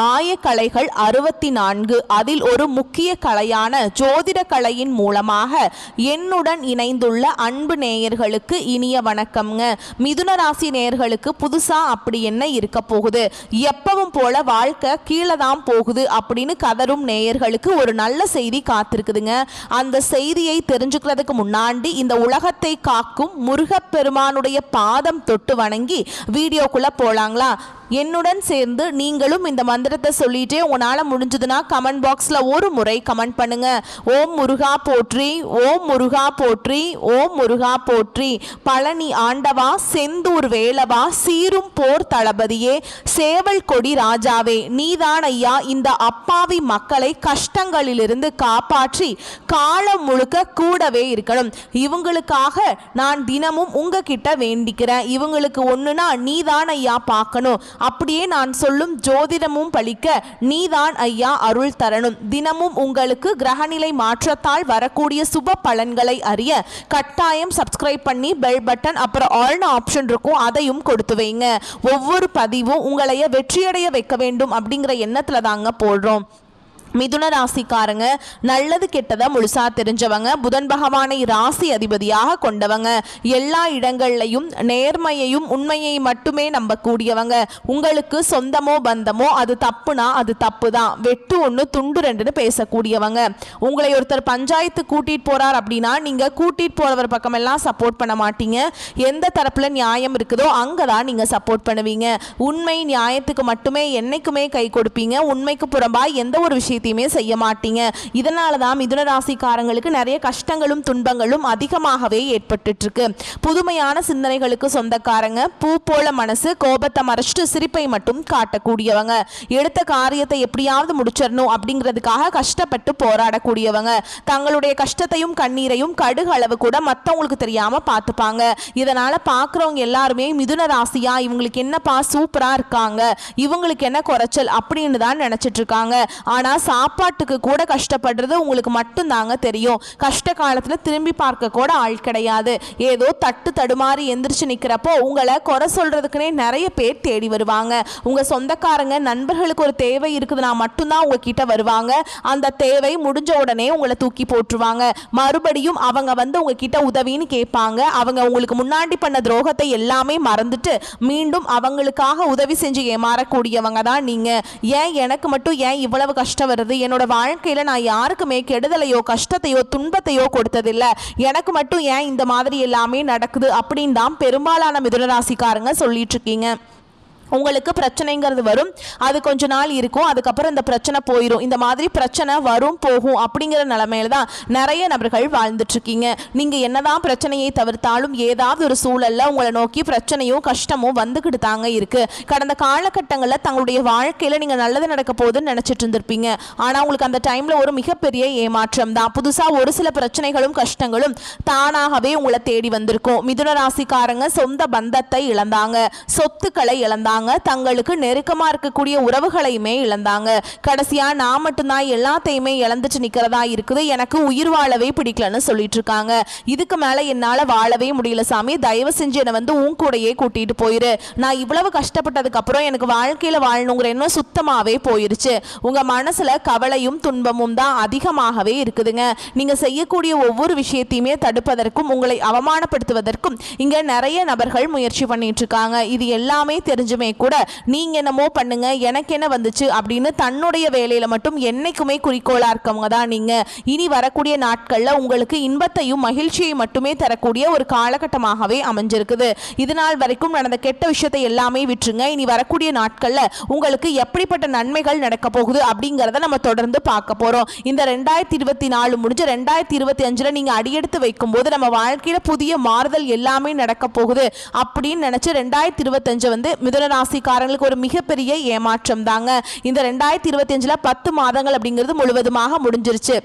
ஆயக்கலைகள் 64. அதில் ஒரு முக்கிய கலையான ஜோதிட கலையின் மூலமாக என்னுடன் இணைந்துள்ள அன்பு நேயர்களுக்கு இனிய வணக்கம்ங்க. மிதுன ராசி நேயர்களுக்கு புதுசா அப்படி என்ன இருக்க போகுது, எப்பவும் போல வாழ்க்கை கீழே தான் போகுது அப்படின்னு கதரும் நேயர்களுக்கு ஒரு நல்ல செய்தி காத்திருக்குதுங்க. அந்த செய்தியை தெரிஞ்சுக்கிறதுக்கு முன்னாடி இந்த உலகத்தை காக்கும் முருகப்பெருமானுடைய பாதம் தொட்டு வணங்கி வீடியோக்குள்ள போலாங்களா? என்னுடன் சேர்ந்து நீங்களும் இந்த மந்திரத்தை சொல்லிட்டே உங்களால் முடிஞ்சதுன்னா கமெண்ட் பாக்ஸில் ஒரு முறை கமெண்ட் பண்ணுங்க. ஓம் முருகா போற்றி, ஓம் முருகா போற்றி, ஓம் முருகா போற்றி. பழனி ஆண்டவா, செந்தூர் வேலவா, சீரும் போர் தளபதியே, சேவல் கொடி ராஜாவே, நீதான் ஐயா இந்த அப்பாவி மக்களை கஷ்டங்களிலிருந்து காப்பாற்றி காலம் முழுக்க கூடவே இருக்கணும். இவங்களுக்காக நான் தினமும் உங்ககிட்ட வேண்டிக்கிறேன். இவங்களுக்கு ஒன்றுனா நீதான் ஐயா பார்க்கணும். அப்படியே நான் சொல்லும் ஜோதிடமும் பலிக்க நீதான் ஐயா அருள் தரணும். தினமும் உங்களுக்கு கிரகநிலை மாற்றத்தால் வரக்கூடிய சுப பலன்களை அறிய கட்டாயம் சப்ஸ்கிரைப் பண்ணி பெல் பட்டன் அப்புறம் ஆல்னு ஆப்ஷன் இருக்கும், அதையும் கொடுத்து வைங்க. ஒவ்வொரு பதிவும் உங்களைய வெற்றியடைய வைக்க வேண்டும் அப்படிங்கிற எண்ணத்துல தாங்க போடுறோம். மிதுன ராசிக்காரங்க நல்லது கெட்டதை முழுசா தெரிஞ்சவங்க, புதன் பகவானை ராசி அதிபதியாக கொண்டவங்க, எல்லா இடங்கள்லையும் நேர்மையையும் உண்மையை மட்டுமே நம்பக்கூடியவங்க. உங்களுக்கு சொந்தமோ பந்தமோ அது தப்புனா அது தப்பு தான், வெட்டு ஒன்று துண்டு ரெண்டுன்னு பேசக்கூடியவங்க. உங்களை ஒருத்தர் பஞ்சாயத்து கூட்டிட்டு போறார் அப்படின்னா நீங்க கூட்டிட்டு போறவர் பக்கமெல்லாம் சப்போர்ட் பண்ண மாட்டீங்க. எந்த தரப்புல நியாயம் இருக்குதோ அங்கதான் நீங்க சப்போர்ட் பண்ணுவீங்க. உண்மை நியாயத்துக்கு மட்டுமே என்னைக்குமே கை கொடுப்பீங்க. உண்மைக்கு புறம்பா எந்த ஒரு விஷயத்தையும் செய்ய மாட்டீங்க. இதனால தான் மிதுன ராசிக்காரங்களுக்கு நிறைய கஷ்டங்களும் துன்பங்களும் அதிகமாகவே ஏற்பட்டு இருக்கு. புதுமையான சிந்தனைகளுக்கு சொந்தக்காரங்க, பூ போல மனசு, கோபத்தை மறைச்சிட்டு சிரிப்பை மட்டும் காட்டக்கூடியவங்க, எடுத்த காரியத்தை எப்படியாவது முடிச்சிடணும் அப்படிங்கிறதுக்காக கஷ்டப்பட்டு போராடக்கூடியவங்க, தங்களுடைய கஷ்டத்தையும் கண்ணீரையும் கடுகு அளவு கூட மற்றவங்களுக்கு தெரியாம பார்த்துப்பாங்க. இதனால பார்க்குறவங்க எல்லாருமே மிதுன ராசியா இவங்களுக்கு என்னப்பா சூப்பரா இருக்காங்க, இவங்களுக்கு என்ன குறைச்சல் அப்படின்னு தான் நினைச்சிட்டு இருக்காங்க. ஆனா சாப்பாட்டுக்கு கூட கஷ்டப்படுறது உங்களுக்கு மட்டும் தாங்க தெரியும். கஷ்ட காலத்துல திரும்பி பார்க்க கூட ஆள் கிடையாது. ஏதோ தட்டு தடுமாறி எந்திரிச்சு நிக்கிறப்போ உங்களை குறை சொல்றதுக்குனே நிறைய பேர் தேடி வருவாங்க. உங்க சொந்தக்காரங்க நண்பர்களுக்கு ஒரு தேவை இருக்குதுன்னா மட்டும்தான் உங்ககிட்ட வருவாங்க. அந்த தேவை முடிஞ்ச உடனே உங்களை தூக்கி போட்டுருவாங்க. மறுபடியும் அவங்க வந்து உங்ககிட்ட உதவின்னு கேட்பாங்க. அவங்க உங்களுக்கு முன்னாடி பண்ண துரோகத்தை எல்லாமே மறந்துட்டு மீண்டும் அவங்களுக்காக உதவி செஞ்சு ஏமாறக்கூடியவங்க தான் நீங்க. ஏன் எனக்கு மட்டும் ஏன் இவ்வளவு கஷ்டம் வருது, என்னோட வாழ்க்கையில நான் யாருக்குமே கெடுதலையோ கஷ்டத்தையோ துன்பத்தையோ கொடுத்ததில்லை, எனக்கு மட்டும் ஏன் இந்த மாதிரி எல்லாமே நடக்குது அப்படின்னு தான் பெரும்பாலான மிதுன ராசிக்காரங்க சொல்லிட்டு இருக்கீங்க. உங்களுக்கு பிரச்சனைங்கிறது வரும், அது கொஞ்ச நாள் இருக்கும், அதுக்கப்புறம் இந்த பிரச்சனை போயிடும். இந்த மாதிரி பிரச்சனை வரும் போகும் அப்படிங்கிற நிலைமையில தான் நிறைய நபர்கள் வாழ்ந்துட்டு இருக்கீங்க. நீங்க என்னதான் பிரச்சனையை தவிர்த்தாலும் ஏதாவது ஒரு சூழல்ல உங்களை நோக்கி பிரச்சனையும் கஷ்டமும் வந்துகிட்டு தாங்க இருக்கு. கடந்த காலகட்டங்களில் தங்களுடைய வாழ்க்கையில நீங்க நல்லது நடக்க போகுதுன்னு நினைச்சிட்டு இருந்திருப்பீங்க. ஆனா உங்களுக்கு அந்த டைம்ல ஒரு மிகப்பெரிய ஏமாற்றம் தான். புதுசா ஒரு சில பிரச்சனைகளும் கஷ்டங்களும் தானாகவே உங்களை தேடி வந்திருக்கும். மிதுன ராசிக்காரங்க சொந்த பந்தத்தை இழந்தாங்க, சொத்துக்களை இழந்தாங்க, தங்களுக்கு நெருக்கமா இருக்கக்கூடிய உறவுகளையுமே இழந்தாங்க. கடைசியா நான் மட்டும்தான் எல்லாத்தையுமே இழந்துட்டு நிக்கிறதா இருக்குது, எனக்கு உயிர் வாழவே பிடிக்கலன்னு சொல்லிட்டு இருக்காங்க. இதுக்கு மேல என்னால வாழவே முடியல சாமி, தயவு செஞ்சு என்னை வந்து உன் கூடையே கூட்டிட்டு போயிரு. நான் இவ்வளவு கஷ்டப்பட்டதுக்கு அப்புறம் எனக்கு வாழ்க்கையில வாழணுங்கிற எண்ணம் சுத்தமாவே போயிருச்சு. உங்க மனசுல கவலையும் துன்பமும் தான் அதிகமாகவே இருக்குதுங்க. நீங்க செய்யக்கூடிய ஒவ்வொரு விஷயத்தையுமே தடுப்பதற்கும் உங்களை அவமானப்படுத்துவதற்கும் இங்க நிறைய நபர்கள் முயற்சி பண்ணிட்டு இருக்காங்க. இது எல்லாமே தெரிஞ்சுமே கூட நீங்க என்னமோ பண்ணுங்க எனக்கு என்ன வந்துச்சு அப்படின்னு தன்னுடைய வேலையில மட்டும் என்னைக்குமே குறிக்கோளா இருக்கவங்க தான் நீங்க. இனி வரக்கூடிய நாட்கள்ல உங்களுக்கு இன்பத்தையும் மகிழ்ச்சியை மட்டுமே தரக்கூடிய ஒரு காலகட்டமாகவே அமைஞ்சிருக்குது. இதனால் வரைக்கும் நடந்த கெட்ட விஷயத்தை எல்லாமே விட்டுருங்க. இனி வரக்கூடிய நாட்கள்ல உங்களுக்கு எப்படிப்பட்ட நன்மைகள் நடக்க போகுது அப்படிங்கறத நம்ம தொடர்ந்து பார்க்க போறோம். இந்த 2024 முடிஞ்சு 2025 நீங்க அடியெடுத்து வைக்கும் போது நம்ம வாழ்க்கையில புதிய மாறுதல் எல்லாமே நடக்க போகுது அப்படின்னு நினைச்சு 2025 வந்து மிதுன ராசிக்காரங்களுக்கு ஒரு மிகப்பெரிய ஏமாற்றம் தாங்க. இந்த 2025 10 மாதங்கள் அப்படிங்கிறது முழுவதுமாக முடிஞ்சிருச்சு.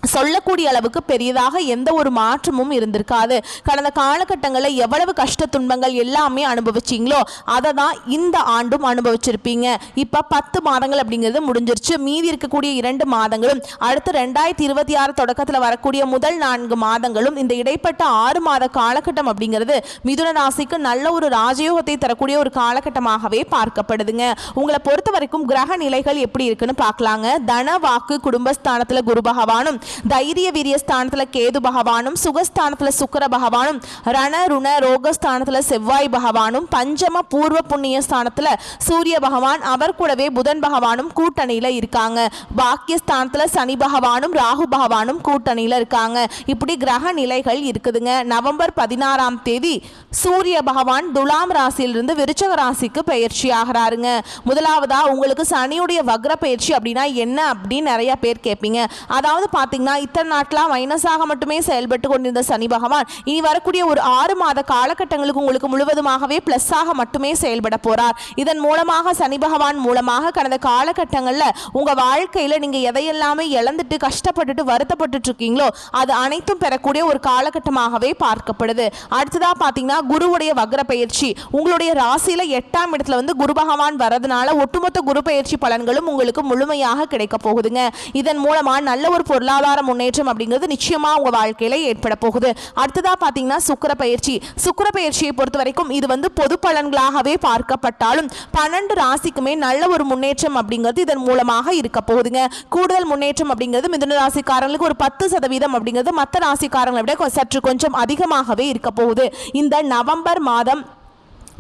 சொல்லக்கூடிய அளவுக்கு பெரியதாக எந்த ஒரு மாற்றமும் இருந்திருக்காது. கடந்த காலகட்டங்களில் எவ்வளவு கஷ்ட துன்பங்கள் எல்லாமே அனுபவிச்சிங்களோ அதை தான் இந்த ஆண்டும் அனுபவிச்சிருப்பீங்க. இப்போ 10 மாதங்கள் அப்படிங்கிறது முடிஞ்சிருச்சு. மீதி இருக்கக்கூடிய 2 மாதங்களும் அடுத்து 2026 தொடக்கத்தில் வரக்கூடிய முதல் 4 மாதங்களும் இந்த இடைப்பட்ட 6 மாத காலகட்டம் அப்படிங்கிறது மிதுன ராசிக்கு நல்ல ஒரு ராஜயோகத்தை தரக்கூடிய ஒரு காலகட்டமாகவே பார்க்கப்படுதுங்க. உங்களை பொறுத்த வரைக்கும் கிரக நிலைகள் எப்படி இருக்குன்னு பார்க்கலாங்க. தன வாக்கு குடும்பஸ்தானத்தில் குரு பகவானும், தைரிய வீரியஸ்தானத்துல கேது பகவானும், சுகஸ்தானத்துல சுக்கிர பகவானும், ரண ருண ரோகஸ்தானத்துல செவ்வாய் பகவானும், பஞ்சம பூர்வ புண்ணிய ஸ்தானத்துல சூரிய பகவான், அவர் கூடவே புதன் பகவானும் கூட்டணியில இருக்காங்க. பாக்கியஸ்தானத்துல சனி பகவானும் ராகு பகவானும் கூட்டணியில இருக்காங்க. இப்படி கிரக நிலைகள் இருக்குதுங்க. நவம்பர் 16ஆம் தேதி சூரிய பகவான் துலாம் ராசியிலிருந்து விருச்சக ராசிக்கு பயிற்சி ஆகிறாருங்க. முதலாவதா உங்களுக்கு சனியுடைய வக்ர பயிற்சி அப்படின்னா என்ன அப்படின்னு நிறைய பேர் கேட்பீங்க. அதாவது பார்த்தீங்கன்னா இத்தனை நாட்களாக மைனஸாக மட்டுமே செயல்பட்டு கொண்டிருந்த சனி பகவான் இனி வரக்கூடிய ஒரு 6 மாத காலகட்டங்களுக்கு உங்களுக்கு முழுவதுமாகவே பிளஸ்ஸாக மட்டுமே செயல்பட போறார். இதன் மூலமாக சனி பகவான் மூலமாக கடந்த காலகட்டங்களில் உங்க வாழ்க்கையில நீங்க எதையெல்லாமே இழந்துட்டு கஷ்டப்பட்டுட்டு வருத்தப்பட்டு இருக்கீங்களோ அது அனைத்தும் பெறக்கூடிய ஒரு காலகட்டமாகவே பார்க்கப்படுது. அடுத்ததா பார்த்தீங்கன்னா குருவுடைய வக்ர பயிற்சி உங்களுடைய ராசியில 8ஆம் இடத்துல வந்து குரு பகவான் வரதுனால ஒட்டுமொத்த குரு பயிற்சி பலன்களும் உங்களுக்கு முழுமையாக கிடைக்க போகுதுங்க. இதன் மூலமா நல்ல ஒரு பொருளாதார முன்னேற்றம் அப்படிங்கிறது நிச்சயமா உங்க வாழ்க்கையில ஏற்பட போகுது. அடுத்ததா பாத்தீங்கன்னா சுக்கிர பயிற்சி. சுக்கிர பயிற்சியை பொறுத்த வரைக்கும் இது வந்து பொது பலன்களாகவே பார்க்கப்பட்டாலும் 12 ராசிக்குமே நல்ல ஒரு முன்னேற்றம் அப்படிங்கிறது இதன் மூலமாக இருக்க போகுதுங்க. கூடுதல் முன்னேற்றம் அப்படிங்கிறது மிதுன ராசிக்காரங்களுக்கு ஒரு 10% அப்படிங்கிறது மற்ற ராசிக்காரங்களை விட சற்று கொஞ்சம் அதிகமாகவே இருக்க போகுது. இந்த நவம்பர் மாதம்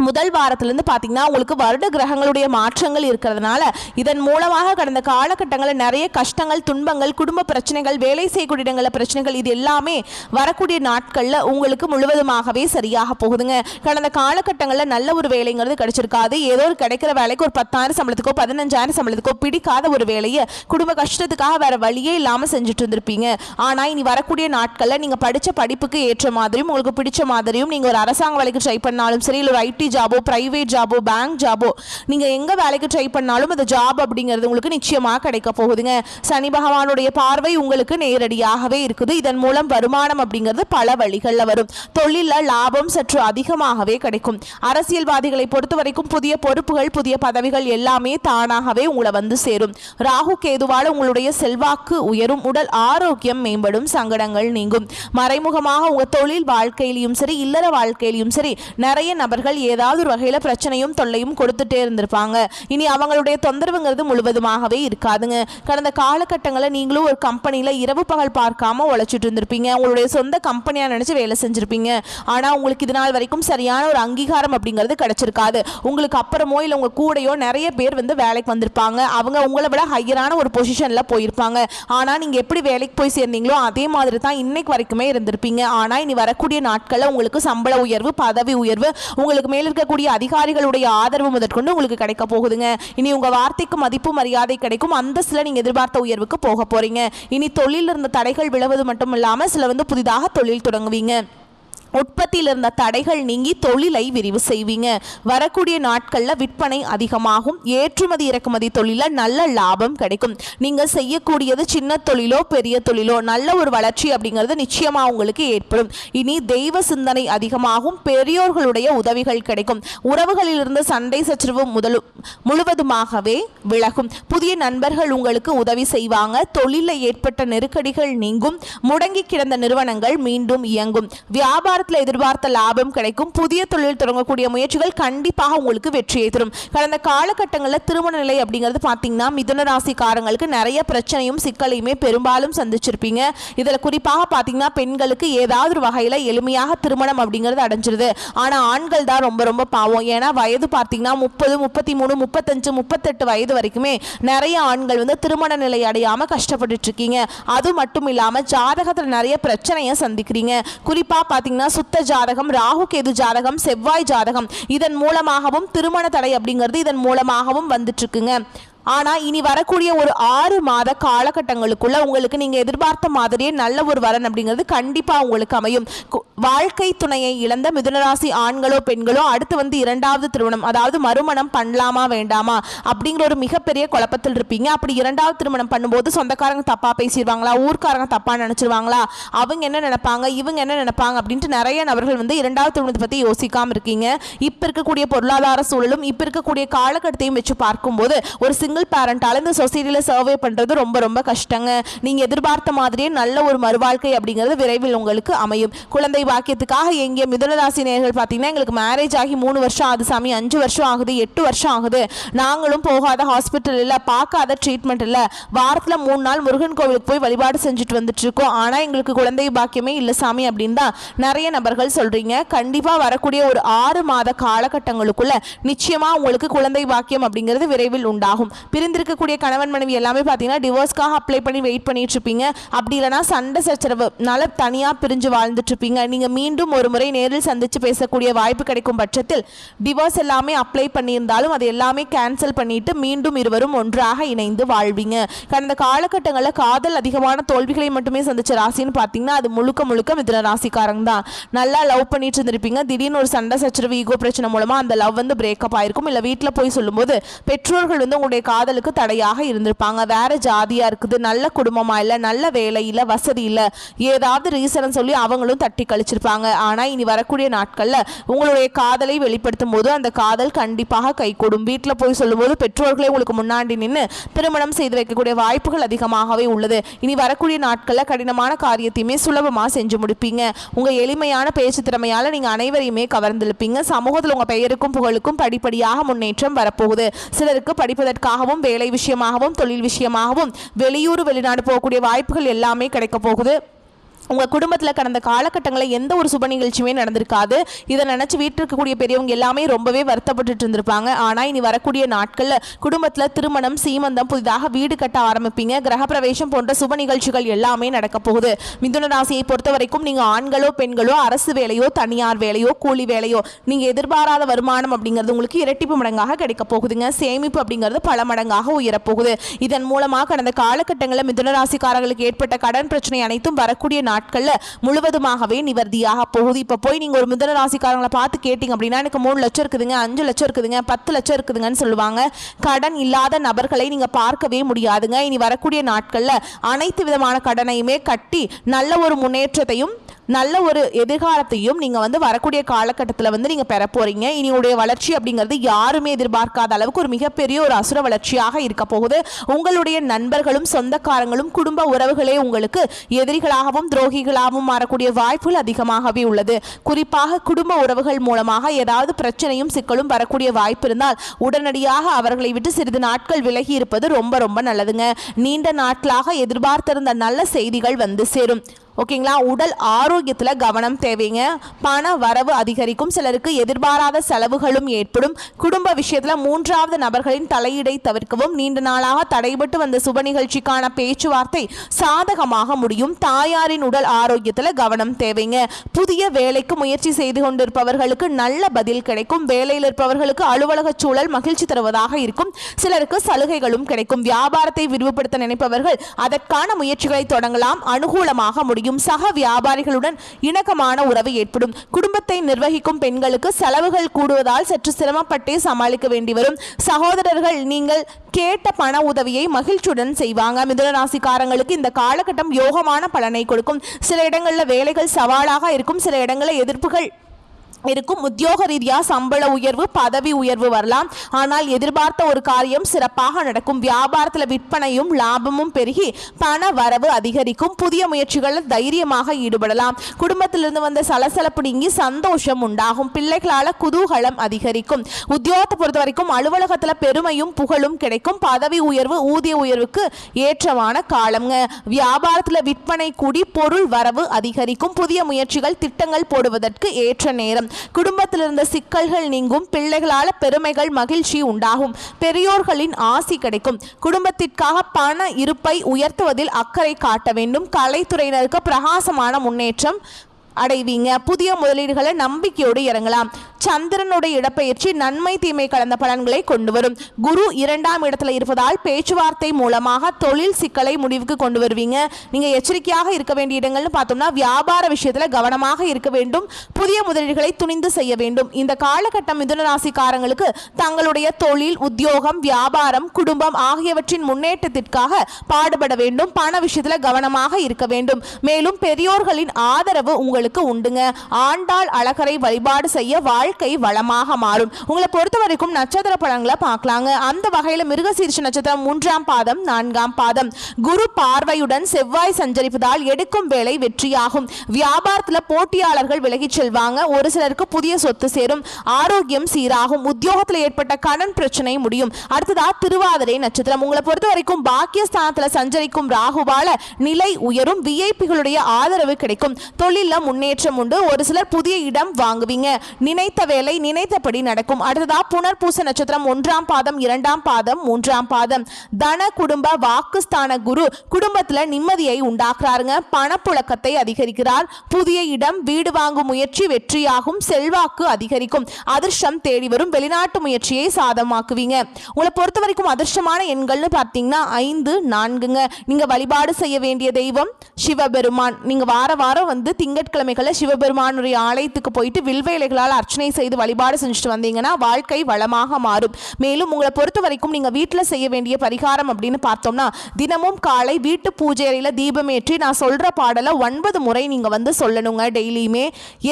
முதல் வாரத்திலிருந்து பார்த்தீங்கன்னா உங்களுக்கு வருட கிரகங்களுடைய மாற்றங்கள் இருக்கிறதுனால இதன் மூலமாக கடந்த காலகட்டங்களில் நிறைய கஷ்டங்கள் துன்பங்கள் குடும்ப பிரச்சனைகள் வேலை செய்யக்கூடிய இடங்களில் பிரச்சனைகள் இது எல்லாமே வரக்கூடிய நாட்களில் உங்களுக்கு முழுவதுமாகவே சரியாக போகுதுங்க. கடந்த காலகட்டங்களில் நல்ல ஒரு வேலைங்கிறது கிடைச்சிருக்காது. ஏதோ ஒரு கிடைக்கிற வேலைக்கு ஒரு 10,000 சம்பளத்துக்கோ 15,000 சம்பளத்துக்கோ பிடிக்காத ஒரு வேலையை குடும்ப கஷ்டத்துக்காக வேற வழியே இல்லாமல் செஞ்சுட்டு இருந்திருப்பீங்க. ஆனால் இனி வரக்கூடிய நாட்களில் நீங்கள் படித்த படிப்புக்கு ஏற்ற மாதிரியும் உங்களுக்கு பிடிச்ச மாதிரியும் நீங்கள் ஒரு அரசாங்க வேலைக்கு ட்ரை பண்ணாலும் சரி, இல்லை ஒரு ஐடி ஜாபோ பிரைவேட் ஜாபோ பேங்க் ஜாபோ நீங்க எங்க வேலைக்கு ட்ரை பண்ணாலும் அந்த ஜாப் அப்படிங்கிறது உங்களுக்கு நிச்சயமாக கிடைக்க போகுதுங்க. சனி பகவானுடைய பார்வை உங்களுக்கு நேரடியாகவே இருக்குது. இதன் மூலம் வருமானம் அப்படிங்கிறது பல வழிகளில் வரும். தொழில லாபம் சற்று அதிகமாகவே கிடைக்கும். அரசியல்வாதிகளை பொறுத்த வரைக்கும் புதிய பொறுப்புகள் புதிய பதவிகள் எல்லாமே தானாகவே உங்களை வந்து சேரும். ராகு கேதுவால உங்களுடைய செல்வாக்கு உயரும். உடல் ஆரோக்கியம் மேம்படும். சங்கடங்கள் நீங்கும். மறைமுகமாக உங்க தொழில் வாழ்க்கையிலும் சரி இல்லற வாழ்க்கையிலும் சரி நிறைய நபர்கள் ஏதாவது ஒரு வகையில் பிரச்சனையும் தொல்லையும் கொடுத்துட்டே இருந்திருப்பாங்க. இனி அவங்களுடைய தொந்தரவுங்கிறது முழுவதுமாகவே இருக்காதுங்க. கடந்த காலகட்டங்களில் நீங்களும் ஒரு கம்பெனியில் இரவு பகல் பார்க்காம உழைச்சிட்டு இருந்திருப்பீங்க. உங்களுடைய சொந்த கம்பெனியாக நினச்சி வேலை செஞ்சுருப்பீங்க. ஆனால் உங்களுக்கு இது நாள் வரைக்கும் சரியான ஒரு அங்கீகாரம் அப்படிங்கிறது கிடைச்சிருக்காது. உங்களுக்கு அப்புறமோ இல்லை உங்கள் கூடையோ நிறைய பேர் வந்து வேலைக்கு வந்திருப்பாங்க. அவங்க உங்களை விட ஹையரான ஒரு பொசிஷனில் போயிருப்பாங்க. ஆனால் நீங்கள் எப்படி வேலைக்கு போய் சேர்ந்தீங்களோ அதே மாதிரி தான் இன்னைக்கு வரைக்குமே இருந்திருப்பீங்க. ஆனால் இனி வரக்கூடிய நாட்களில் உங்களுக்கு சம்பள உயர்வு பதவி உயர்வு உங்களுக்கு மேல் இருக்கக்கூடிய அதிகாரிகளுடைய ஆதரவு முதற்கொண்டு உங்களுக்கு கிடைக்க போகுதுங்க. இனி உங்க வார்த்தைக்கு மதிப்பு மரியாதை கிடைக்கும். அந்தஸ்துல நீங்க எதிர்பார்த்த உயர்வுக்கு போக போறீங்க. இனி தொழில் இருந்த தடைகள் விலவது மட்டும் இல்லாம சில வந்து புதிதாக தொழில் தொடங்குவீங்க. உற்பத்தியில் இருந்த தடைகள் நீங்கி தொழிலை விரிவு செய்வீங்க. வரக்கூடிய நாட்களில் விற்பனை அதிகமாகும். ஏற்றுமதி இறக்குமதி தொழிலில் நல்ல லாபம் கிடைக்கும். நீங்கள் செய்யக்கூடியது சின்ன தொழிலோ பெரிய தொழிலோ நல்ல ஒரு வளர்ச்சி அப்படிங்கிறது நிச்சயமாக உங்களுக்கு ஏற்படும். இனி தெய்வ சிந்தனை அதிகமாகும். பெரியோர்களுடைய உதவிகள் கிடைக்கும். உறவுகளில் இருந்து சண்டை சச்சரவு முழுவதுமாகவே விலகும். புதிய நண்பர்கள் உங்களுக்கு உதவி செய்வாங்க. தொழிலில் ஏற்பட்ட நெருக்கடிகள் நீங்கும். முடங்கி கிடந்த நிறுவனங்கள் மீண்டும் இயங்கும். வியாபார எதிர்பார்த்த லாபம் கிடைக்கும். புதிய தொழில் தொடங்கக்கூடிய முயற்சிகள் கண்டிப்பாக உங்களுக்கு வெற்றியை தரும். கடந்த காலகட்டங்களில் திருமண நிலை அப்படிங்கிறது பார்த்தீங்கன்னா மிதுன ராசிக்காரங்களுக்கு நிறைய பிரச்சனையும் சிக்கலையுமே பெரும்பாலும் சந்திச்சிருப்பீங்க. இதில் குறிப்பாக பார்த்தீங்கன்னா பெண்களுக்கு ஏதாவது ஒரு வகையில் எளிமையாக திருமணம் அப்படிங்கிறது அடைஞ்சிருது. ஆனால் ஆண்கள் தான் ரொம்ப ரொம்ப பாவம். ஏன்னா வயது பார்த்தீங்கன்னா 30, 33, 35, 38 வயது வரைக்குமே நிறைய ஆண்கள் வந்து திருமண நிலை அடையாமல் கஷ்டப்பட்டு இருக்கீங்க. அது மட்டும் இல்லாமல் ஜாதகத்தில் நிறைய பிரச்சனையை சந்திக்கிறீங்க. குறிப்பாக பார்த்தீங்கன்னா சுத்த ஜாதகம் ராகு கேது ஜாதகம் செவ்வாய் ஜாதகம் இதன் மூலமாகவும் திருமண தடை அப்படிங்கிறது இதன் மூலமாகவும் வந்துட்டு இருக்குங்க. ஆனால் இனி வரக்கூடிய ஒரு 6 மாத காலகட்டங்களுக்குள்ள உங்களுக்கு நீங்கள் எதிர்பார்த்த மாதிரியே நல்ல ஒரு வரன் அப்படிங்கிறது கண்டிப்பாக உங்களுக்கு அமையும். வாழ்க்கை துணையை இழந்த மிதுனராசி ஆண்களோ பெண்களோ அடுத்து வந்து 2வது திருமணம், அதாவது மறுமணம் பண்ணலாமா வேண்டாமா அப்படிங்கிற ஒரு மிகப்பெரிய குழப்பத்தில் இருப்பீங்க. அப்படி 2வது திருமணம் பண்ணும்போது சொந்தக்காரங்க தப்பாக பேசிடுவாங்களா, ஊர்க்காரங்க தப்பாக நினச்சிருவாங்களா, அவங்க என்ன நினைப்பாங்க, இவங்க என்ன நினைப்பாங்க அப்படின்ட்டு நிறைய நபர்கள் வந்து 2வது திருமணத்தை பற்றி யோசிக்காமல் இருக்கீங்க. இப்போ இருக்கக்கூடிய பொருளாதார சூழலும் இப்போ இருக்கக்கூடிய காலகட்டத்தையும் வச்சு பார்க்கும்போது ஒரு சிங்கிள் பேரண்டால இந்த சொசைட்டியில் சர்வே பண்ணுறது ரொம்ப ரொம்ப கஷ்டங்க. நீங்கள் எதிர்பார்த்த மாதிரியே நல்ல ஒரு மறுவாழ்க்கை அப்படிங்கிறது விரைவில் உங்களுக்கு அமையும். குழந்தை பாக்கியத்துக்காக எங்கே மிதுனராசி நேயர்கள் பார்த்தீங்கன்னா எங்களுக்கு மேரேஜ் ஆகி 3 வருஷம் ஆகுது சாமி, 5 வருஷம் ஆகுது, 8 வருஷம் ஆகுது, நாங்களும் போகாத ஹாஸ்பிட்டல் இல்லை, பார்க்காத ட்ரீட்மெண்ட் இல்லை, வாரத்தில் 3 நாள் முருகன் கோவிலுக்கு போய் வழிபாடு செஞ்சுட்டு வந்துட்டு இருக்கோம், ஆனால் எங்களுக்கு குழந்தை பாக்கியமே இல்லை சாமி அப்படின்னு தான் நிறைய நபர்கள் சொல்றீங்க. கண்டிப்பாக வரக்கூடிய ஒரு 6 மாத காலகட்டங்களுக்குள்ள நிச்சயமா உங்களுக்கு குழந்தை பாக்கியம் அப்படிங்கிறது விரைவில் உண்டாகும். பிரிந்திருக்கக்கூடிய கணவன் மனைவி எல்லாமே பார்த்தீங்கன்னா டிவோர்ஸ்க்காக அப்ளை பண்ணி வெயிட் பண்ணிட்டு இருப்பீங்க. அப்படி இல்லைனா சண்டை சச்சரவுனால தனியாக பிரிஞ்சு வாழ்ந்துட்டு இருப்பீங்க. நீங்கள் மீண்டும் ஒரு முறை நேரில் சந்தித்து பேசக்கூடிய வாய்ப்பு கிடைக்கும் பட்சத்தில் டிவோர்ஸ் எல்லாமே அப்ளை பண்ணியிருந்தாலும் அது எல்லாமே கேன்சல் பண்ணிட்டு மீண்டும் இருவரும் ஒன்றாக இணைந்து வாழ்வீங்க. கடந்த காலகட்டங்களில் காதல் அதிகமான தோல்விகளை மட்டுமே சந்திச்ச ராசின்னு பார்த்தீங்கன்னா அது முழுக்க முழுக்க மிதுன ராசிக்காரங்க தான். நல்லா லவ் பண்ணிட்டு இருந்திருப்பீங்க, திடீர்னு ஒரு சண்டை சச்சரவு ஈகோ பிரச்சனை மூலமாக அந்த லவ் வந்து பிரேக்கப் ஆயிருக்கும். இல்லை வீட்டில் போய் சொல்லும்போது பெற்றோர்கள் வந்து உங்களுடைய காதலுக்கு தடையாக இருந்திருப்பாங்க. வேற ஜாதியாக இருக்குது, நல்ல குடும்பமாக இல்லை, நல்ல வேலை இல்லை, வசதி இல்லை, ஏதாவது ரீசன் சொல்லி அவங்களும் தட்டி கழிச்சிருப்பாங்க. ஆனால் இனி வரக்கூடிய நாட்களில் உங்களுடைய காதலை வெளிப்படுத்தும் போது அந்த காதல் கண்டிப்பாக கைகூடும். வீட்டில் போய் சொல்லும்போது பெற்றோர்களே உங்களுக்கு முன்னாடி நின்று திருமணம் செய்து வைக்கக்கூடிய வாய்ப்புகள் அதிகமாகவே உள்ளது. இனி வரக்கூடிய நாட்களில் கடினமான காரியத்தையுமே சுலபமாக செஞ்சு முடிப்பீங்க. உங்கள் எளிமையான பேச்சு திறமையால் நீங்கள் அனைவரையுமே கவர்ந்திருப்பீங்க. சமூகத்தில் உங்கள் பெயருக்கும் புகழுக்கும் படிப்படியாக முன்னேற்றம் வரப்போகுது. சிலருக்கு படிப்பதற்காகவும் வேலை விஷயமாகவும் தொழில் விஷயமாகவும் வெளியூர் வெளிநாடு போகக்கூடிய வாய்ப்புகள் எல்லாமே கிடைக்க போகுது. உங்கள் குடும்பத்தில் கடந்த காலகட்டங்களில் எந்த ஒரு சுப நிகழ்ச்சியுமே நடந்திருக்காது. இதை நினச்சி வீட்டில் இருக்கக்கூடிய பெரியவங்க எல்லாமே ரொம்பவே வருத்தப்பட்டு இருந்திருப்பாங்க. ஆனால் இனி வரக்கூடிய நாட்களில் குடும்பத்தில் திருமணம், சீமந்தம், புதிதாக வீடு கட்ட ஆரம்பிப்பீங்க. கிரகப்பிரவேசம் போன்ற சுப நிகழ்ச்சிகள் எல்லாமே நடக்க போகுது. மிதுன ராசியை பொறுத்த வரைக்கும் நீங்கள் ஆண்களோ பெண்களோ அரசு வேலையோ தனியார் வேலையோ கூலி வேலையோ நீங்கள் எதிர்பாராத வருமானம் அப்படிங்கிறது உங்களுக்கு இரட்டிப்பு மடங்காக கிடைக்க போகுதுங்க. சேமிப்பு அப்படிங்கிறது பல மடங்காக உயரப்போகுது. இதன் மூலமாக கடந்த காலகட்டங்களில் மிதுன ராசிக்காரர்களுக்கு ஏற்பட்ட கடன் பிரச்சனை அனைத்தும் வரக்கூடிய நாட்கள்ல முழுவதுமாகவே நிவர்த்தியாக போகுது. இப்போ போய் நீங்க ஒரு மிதுன ராசிக்காரங்களை பார்த்து கேட்டீங்க அப்படின்னா எனக்கு 3 லட்சம் இருக்குதுங்க, 5 லட்சம் இருக்குதுங்க, 10 லட்சம் இருக்குதுங்கன்னு சொல்லுவாங்க. கடன் இல்லாத நபர்களை நீங்க பார்க்கவே முடியாதுங்க. இனி வரக்கூடிய நாட்கள்ல அனைத்து விதமான கடனையுமே கட்டி நல்ல ஒரு முன்னேற்றத்தையும் நல்ல ஒரு எதிர்காலத்தையும் நீங்கள் வந்து வரக்கூடிய காலகட்டத்தில் வந்து நீங்கள் பெற போகிறீங்க. இனியுடைய வளர்ச்சி அப்படிங்கிறது யாருமே எதிர்பார்க்காத அளவுக்கு ஒரு மிகப்பெரிய ஒரு அசுர வளர்ச்சியாக இருக்க போகுது. உங்களுடைய நண்பர்களும் சொந்தக்காரங்களும் குடும்ப உறவுகளே உங்களுக்கு எதிரிகளாகவும் துரோகிகளாகவும் மாறக்கூடிய வாய்ப்புகள் அதிகமாகவே உள்ளது. குறிப்பாக குடும்ப உறவுகள் மூலமாக ஏதாவது பிரச்சனையும் சிக்கலும் வரக்கூடிய வாய்ப்பு இருந்தால் உடனடியாக அவர்களை விட்டு சிறிது நாட்கள் விலகி இருப்பது ரொம்ப ரொம்ப நல்லதுங்க. நீண்ட நாட்களாக எதிர்பார்த்திருந்த நல்ல செய்திகள் வந்து சேரும். ஓகேங்களா. உடல் ஆரோக்கியத்தில் கவனம் தேவைங்க. பண வரவு அதிகரிக்கும். சிலருக்கு எதிர்பாராத செலவுகளும் ஏற்படும். குடும்ப விஷயத்தில் 3வது நபர்களின் தலையீடை தவிர்க்கவும். நீண்ட நாளாக தடைபட்டு வந்த சுப நிகழ்ச்சிக்கான பேச்சுவார்த்தை சாதகமாக முடியும். தாயாரின் உடல் ஆரோக்கியத்தில் கவனம் தேவைங்க. புதிய வேலைக்கு முயற்சி செய்து கொண்டிருப்பவர்களுக்கு நல்ல பதில் கிடைக்கும். வேலையில் இருப்பவர்களுக்கு அலுவலக சூழல் மகிழ்ச்சி தருவதாக இருக்கும். சிலருக்கு சலுகைகளும் கிடைக்கும். வியாபாரத்தை விரிவுபடுத்த நினைப்பவர்கள் அதற்கான முயற்சிகளை தொடங்கலாம். அனுகூலமாக முடியும். சக வியாபாரிகளுடன் இணக்கமான உறவு ஏற்படும். குடும்பத்தை நிர்வகிக்கும் பெண்களுக்கு செலவுகள் கூடுவதால் சற்று சிரமப்பட்டே சமாளிக்க வேண்டி வரும். சகோதரர்கள் நீங்கள் கேட்ட பண உதவியை மகிழ்ச்சியுடன் செய்வாங்க. மிதுன ராசிக்காரங்களுக்கு இந்த காலகட்டம் யோகமான பலனை கொடுக்கும். சில இடங்களில் வேலைகள் சவாலாக இருக்கும். சில இடங்களில் எதிர்ப்புகள் இருக்கும். உத்தியோக ரீதியாக சம்பள உயர்வு, பதவி உயர்வு வரலாம். ஆனால் எதிர்பார்த்த ஒரு காரியம் சிறப்பாக நடக்கும். வியாபாரத்தில் விற்பனையும் லாபமும் பெருகி பண வரவு அதிகரிக்கும். புதிய முயற்சிகளில் தைரியமாக ஈடுபடலாம். குடும்பத்திலிருந்து வந்த சலசலப்பு நீங்கி சந்தோஷம் உண்டாகும். பிள்ளைகளால் குதூகலம் அதிகரிக்கும். உத்தியோகத்தை பொறுத்த வரைக்கும் அலுவலகத்தில் பெருமையும் புகழும் கிடைக்கும். பதவி உயர்வு, ஊதிய உயர்வுக்கு ஏற்றமான காலம்ங்க. வியாபாரத்தில் விற்பனை கூடி பொருள் வரவு அதிகரிக்கும். புதிய முயற்சிகள், திட்டங்கள் போடுவதற்கு ஏற்ற நேரம். குடும்பத்தில் இருந்த சிக்கல்கள் நீங்கும். பிள்ளைகளால் பெருமைகள், மகிழ்ச்சி உண்டாகும். பெரியோர்களின் ஆசி கிடைக்கும். குடும்பத்திற்காக பண இருப்பை உயர்த்துவதில் அக்கறை காட்ட வேண்டும். கலைத்துறையினருக்கு பிரகாசமான முன்னேற்றம் அடைவீங்க. புதிய முதலீடுகளை நம்பிக்கையோடு இறங்கலாம். சந்திரனுடைய இடப்பெயர்ச்சி நன்மை தீமை கலந்த பலன்களை கொண்டு வரும். குரு 2ஆம் இடத்துல இருப்பதால் பேச்சுவார்த்தை மூலமாக தொழில் சிக்கலை முடிவுக்கு கொண்டு வருவீங்க. நீங்க எச்சரிக்கையாக இருக்க வேண்டிய இடங்கள்னு பார்த்தோம்னா வியாபார விஷயத்துல கவனமாக இருக்க வேண்டும். புதிய முதலீடுகளை துணிந்து செய்ய வேண்டும். இந்த காலகட்டம் மிதுன ராசிக்காரங்களுக்கு தங்களுடைய தொழில், உத்தியோகம், வியாபாரம், குடும்பம் ஆகியவற்றின் முன்னேற்றத்திற்காக பாடுபட வேண்டும். பண விஷயத்துல கவனமாக இருக்க வேண்டும். மேலும் பெரியோர்களின் ஆதரவு உங்களுக்கு உண்டுங்க. ஆண்டாள் அழகரை வழிபாடு செய்ய வாழ்க்கை வளமாக மாறும். உங்களை பொறுத்த வரைக்கும் நட்சத்திர பலன்களை பார்க்கலாங்க. அந்த வகையில் மிருகசீரிஷ நட்சத்திரம் 3ஆம் பாதம் 4ஆம் பாதம். குரு பார்வையுடன் செவ்வாய் சஞ்சரிப்பதால் எடுக்கும் வேலை வெற்றியாகும். வியாபாரத்தில் போட்டியாளர்கள் விலகிச் செல்வாங்க. ஒரு சிலருக்கு புதிய சொத்து சேரும். ஆரோக்கியம் சீராகும். உத்தியோகத்தில் ஏற்பட்ட கடன் பிரச்சனை முடியும். அடுத்ததா திருவாதிரை நட்சத்திரம். உங்களை பொறுத்த வரைக்கும் பாக்கியஸ்தானத்தில் சஞ்சரிக்கும் ராகுவால நிலை உயரும். விஐபிகளுடைய ஆதரவு கிடைக்கும். தொழில முன்னேற்றம் உண்டு. ஒரு சிலர் புதிய இடம் வாங்குவீங்க. நினைத்த வேலை நினைத்தபடி நடக்கும். அடுத்ததா புனர்பூச நட்சத்திரம் 1ஆம் பாதம் 2ஆம் பாதம் 3ஆம் பாதம். தன குடும்ப வாக்குஸ்தான குரு குடும்பத்துல நிம்மதியை உண்டாக்குறாருங்க. பணப்புழக்கத்தை அதிகரிக்கிறார். புதிய இடம், வீடு வாங்கும் முயற்சி வெற்றியாகும். செல்வாக்கு அதிகரிக்கும். அதிர்ஷ்டம் தேடி வரும். வெளிநாட்டு முயற்சியை சாதமாக்குவீங்க. உங்களை பொறுத்த வரைக்கும் அதிர்ஷ்டமான எண்கள்னு பார்த்தீங்கன்னா 5, 4ங்க. நீங்க வழிபாடு செய்ய வேண்டிய தெய்வம் சிவபெருமான். நீங்க வாரம் வந்து திங்கட்கிழமைகளில் சிவபெருமானுடைய ஆலயத்துக்கு போயிட்டு வில்வ இலைகளால் அர்ச்சனை செய்து வழிபாடு செஞ்சுட்டு வந்தீங்கன்னா வாழ்க்கை வளமாக மாறும். மேலும் உங்களை பொறுத்த வரைக்கும் நீங்க வீட்டில் செய்ய வேண்டிய பரிகாரம் அப்படின்னு பார்த்தோம்னா தினமும் காலை வீட்டு பூஜை அறையில தீபமேற்றி நான் சொல்ற பாடலை 9 முறை நீங்க வந்து சொல்லணுங்க. டெய்லியுமே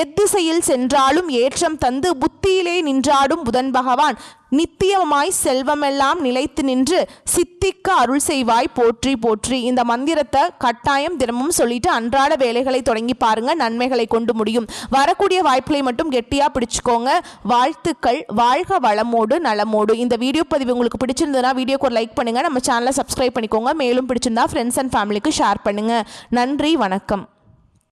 எத்திசையில் சென்றாலும் ஏற்றம் தந்து புத்தியிலே நின்றாடும் புதன் பகவான் நித்தியமாய் செல்வமெல்லாம் நிலைத்து நின்று சித்திக்க அருள் செய்வாய் போற்றி போற்றி. இந்த மந்திரத்தை கட்டாயம் தினமும் சொல்லிட்டு அன்றாட வேலைகளை தொடங்கி பாருங்க. நன்மைகளை கொண்டு முடியும். வரக்கூடிய வாய்ப்புகளை மட்டும் கெட்டியா பிடிச்சுக்கோங்க. வாழ்த்துக்கள். வாழ்க வளமோடு நலமோடு. இந்த வீடியோ பதிவு உங்களுக்கு பிடிச்சிருந்ததுன்னா வீடியோக்கு ஒரு லைக் பண்ணுங்க. நம்ம சேனலை சப்ஸ்கிரைப் பண்ணிக்கோங்க. மேலும் பிடிச்சிருந்தா ஃப்ரெண்ட்ஸ் அண்ட் ஃபேமிலிக்கு ஷேர் பண்ணுங்க. நன்றி, வணக்கம்.